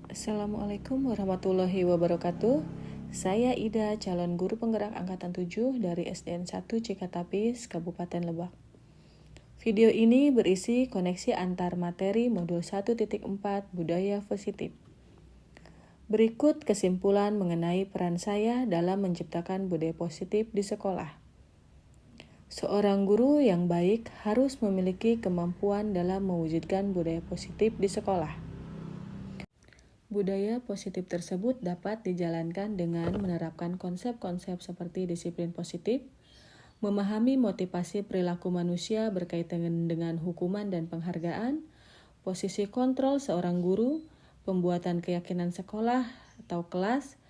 Assalamualaikum warahmatullahi wabarakatuh. Saya Ida, calon guru penggerak angkatan 7 dari SDN 1 Cikatapis, Kabupaten Lebak. Video ini berisi koneksi antar materi modul 1.4 Budaya Positif. Berikut kesimpulan mengenai peran saya dalam menciptakan budaya positif di sekolah. Seorang guru yang baik harus memiliki kemampuan dalam mewujudkan budaya positif di sekolah. Budaya positif tersebut dapat dijalankan dengan menerapkan konsep-konsep seperti disiplin positif, memahami motivasi perilaku manusia berkaitan dengan hukuman dan penghargaan, posisi kontrol seorang guru, pembuatan keyakinan sekolah atau kelas,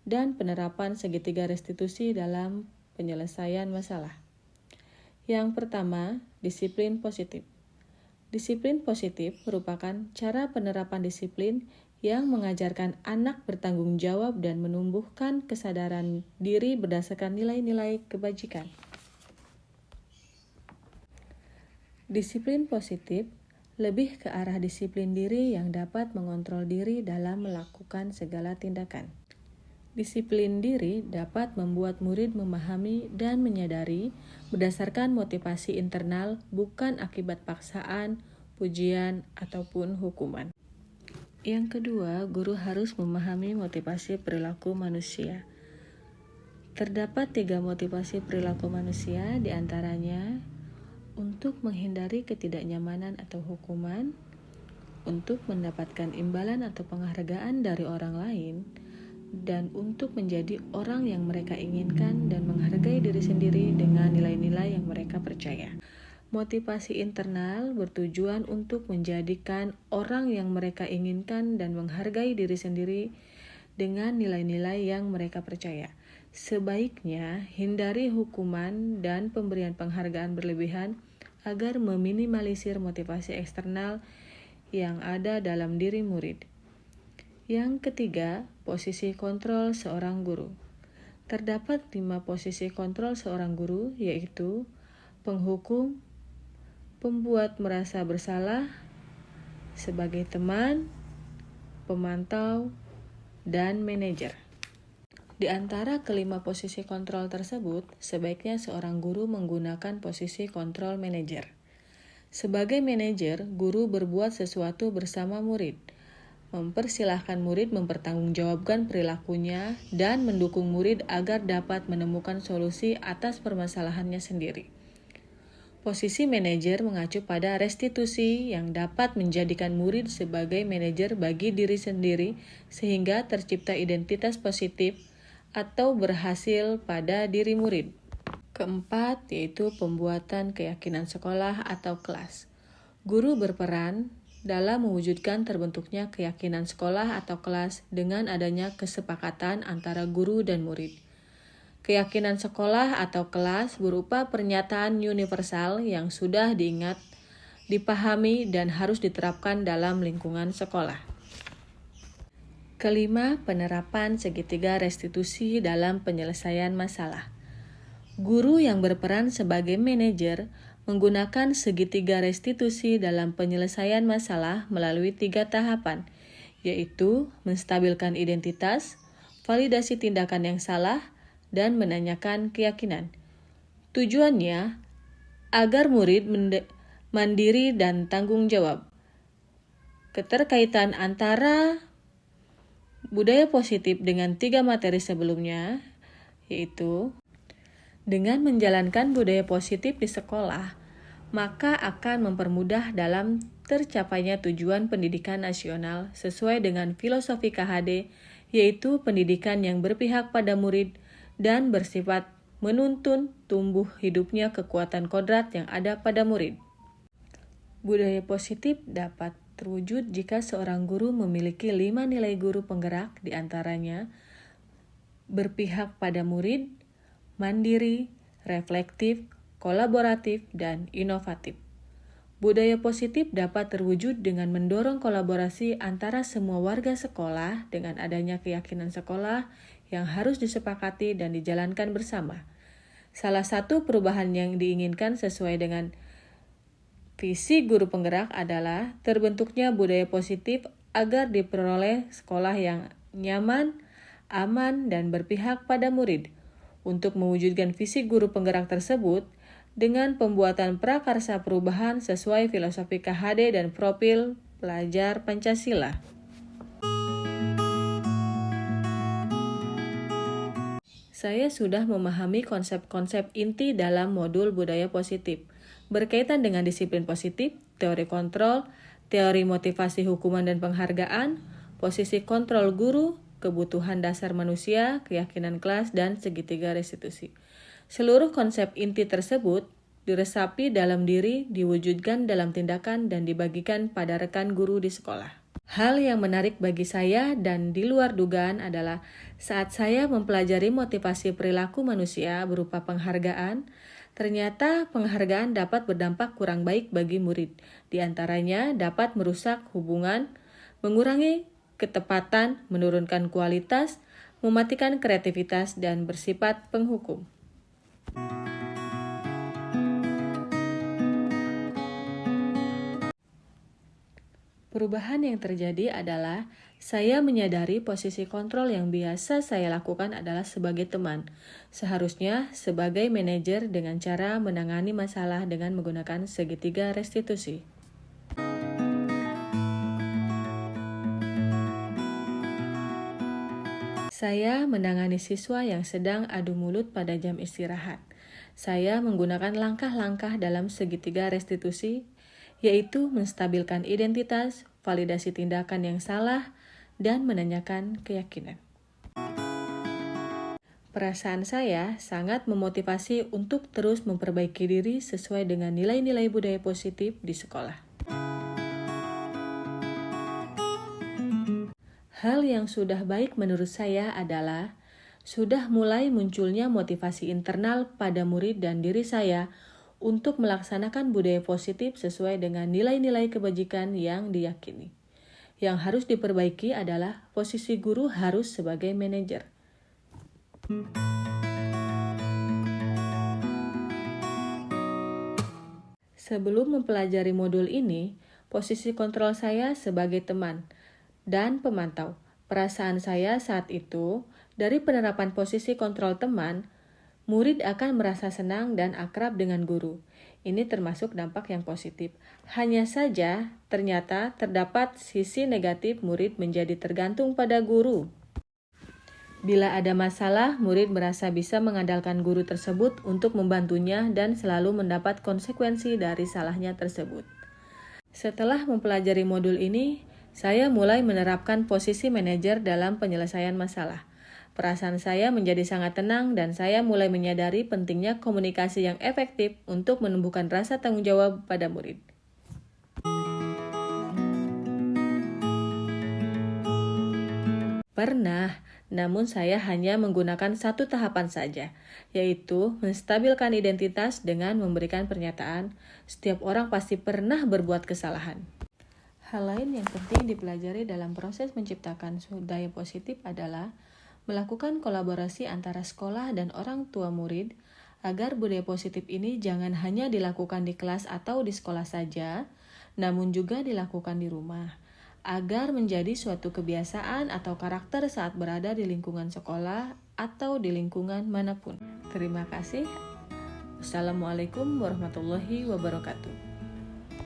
dan penerapan segitiga restitusi dalam penyelesaian masalah. Yang pertama, disiplin positif. Disiplin positif merupakan cara penerapan disiplin yang mengajarkan anak bertanggung jawab dan menumbuhkan kesadaran diri berdasarkan nilai-nilai kebajikan. Disiplin positif lebih ke arah disiplin diri yang dapat mengontrol diri dalam melakukan segala tindakan. Disiplin diri dapat membuat murid memahami dan menyadari berdasarkan motivasi internal, bukan akibat paksaan, pujian, ataupun hukuman. Yang kedua, guru harus memahami motivasi perilaku manusia. Terdapat 3 motivasi perilaku manusia, diantaranya untuk menghindari ketidaknyamanan atau hukuman, untuk mendapatkan imbalan atau penghargaan dari orang lain, dan untuk menjadi orang yang mereka inginkan dan menghargai diri sendiri dengan nilai-nilai yang mereka percaya. Motivasi internal bertujuan untuk menjadikan orang yang mereka inginkan dan menghargai diri sendiri dengan nilai-nilai yang mereka percaya. Sebaiknya hindari hukuman dan pemberian penghargaan berlebihan agar meminimalisir motivasi eksternal yang ada dalam diri murid. Yang ketiga, posisi kontrol seorang guru. Terdapat 5 posisi kontrol seorang guru, yaitu penghukum, pembuat merasa bersalah, sebagai teman, pemantau, dan manajer. Di antara kelima posisi kontrol tersebut, sebaiknya seorang guru menggunakan posisi kontrol manajer. Sebagai manajer, guru berbuat sesuatu bersama murid, mempersilahkan murid mempertanggungjawabkan perilakunya, dan mendukung murid agar dapat menemukan solusi atas permasalahannya sendiri. Posisi manajer mengacu pada restitusi yang dapat menjadikan murid sebagai manajer bagi diri sendiri sehingga tercipta identitas positif atau berhasil pada diri murid. Keempat, yaitu pembuatan keyakinan sekolah atau kelas. Guru berperan dalam mewujudkan terbentuknya keyakinan sekolah atau kelas dengan adanya kesepakatan antara guru dan murid. Keyakinan sekolah atau kelas berupa pernyataan universal yang sudah diingat, dipahami, dan harus diterapkan dalam lingkungan sekolah. Kelima, penerapan segitiga restitusi dalam penyelesaian masalah. Guru yang berperan sebagai manajer menggunakan segitiga restitusi dalam penyelesaian masalah melalui 3 tahapan, yaitu menstabilkan identitas, validasi tindakan yang salah, dan menanyakan keyakinan. Tujuannya agar murid mandiri dan tanggung jawab. Keterkaitan antara budaya positif dengan 3 materi sebelumnya, yaitu dengan menjalankan budaya positif di sekolah, maka akan mempermudah dalam tercapainya tujuan pendidikan nasional sesuai dengan filosofi KHD, yaitu pendidikan yang berpihak pada murid dan bersifat menuntun tumbuh hidupnya kekuatan kodrat yang ada pada murid. Budaya positif dapat terwujud jika seorang guru memiliki 5 nilai guru penggerak, diantaranya berpihak pada murid, mandiri, reflektif, kolaboratif, dan inovatif. Budaya positif dapat terwujud dengan mendorong kolaborasi antara semua warga sekolah dengan adanya keyakinan sekolah yang harus disepakati dan dijalankan bersama. Salah satu perubahan yang diinginkan sesuai dengan visi guru penggerak adalah terbentuknya budaya positif agar diperoleh sekolah yang nyaman, aman, dan berpihak pada murid. Untuk mewujudkan visi guru penggerak tersebut, dengan pembuatan prakarsa perubahan sesuai filosofi KHD dan profil pelajar Pancasila. Saya sudah memahami konsep-konsep inti dalam modul budaya positif, berkaitan dengan disiplin positif, teori kontrol, teori motivasi hukuman dan penghargaan, posisi kontrol guru, kebutuhan dasar manusia, keyakinan kelas, dan segitiga restitusi. Seluruh konsep inti tersebut diresapi dalam diri, diwujudkan dalam tindakan, dan dibagikan pada rekan guru di sekolah. Hal yang menarik bagi saya dan di luar dugaan adalah saat saya mempelajari motivasi perilaku manusia berupa penghargaan, ternyata penghargaan dapat berdampak kurang baik bagi murid. Di antaranya dapat merusak hubungan, mengurangi ketepatan, menurunkan kualitas, mematikan kreativitas, dan bersifat penghukum. Perubahan yang terjadi adalah saya menyadari posisi kontrol yang biasa saya lakukan adalah sebagai teman. Seharusnya sebagai manajer dengan cara menangani masalah dengan menggunakan segitiga restitusi. Saya menangani siswa yang sedang adu mulut pada jam istirahat. Saya menggunakan langkah-langkah dalam segitiga restitusi, yaitu menstabilkan identitas, validasi tindakan yang salah, dan menanyakan keyakinan. Perasaan saya sangat memotivasi untuk terus memperbaiki diri sesuai dengan nilai-nilai budaya positif di sekolah. Hal yang sudah baik menurut saya adalah sudah mulai munculnya motivasi internal pada murid dan diri saya untuk melaksanakan budaya positif sesuai dengan nilai-nilai kebajikan yang diyakini. Yang harus diperbaiki adalah posisi guru harus sebagai manajer. Sebelum mempelajari modul ini, posisi kontrol saya sebagai teman dan pemantau. Perasaan saya saat itu, dari penerapan posisi kontrol teman, murid akan merasa senang dan akrab dengan guru. Ini termasuk dampak yang positif. Hanya saja, ternyata terdapat sisi negatif murid menjadi tergantung pada guru. Bila ada masalah, murid merasa bisa mengandalkan guru tersebut untuk membantunya dan selalu mendapat konsekuensi dari salahnya tersebut. Setelah mempelajari modul ini, saya mulai menerapkan posisi manajer dalam penyelesaian masalah. Perasaan saya menjadi sangat tenang dan saya mulai menyadari pentingnya komunikasi yang efektif untuk menumbuhkan rasa tanggung jawab pada murid. Pernah, namun saya hanya menggunakan satu tahapan saja, yaitu menstabilkan identitas dengan memberikan pernyataan, setiap orang pasti pernah berbuat kesalahan. Hal lain yang penting dipelajari dalam proses menciptakan budaya positif adalah melakukan kolaborasi antara sekolah dan orang tua murid agar budaya positif ini jangan hanya dilakukan di kelas atau di sekolah saja, namun juga dilakukan di rumah, agar menjadi suatu kebiasaan atau karakter saat berada di lingkungan sekolah atau di lingkungan manapun. Terima kasih. Wassalamualaikum warahmatullahi wabarakatuh.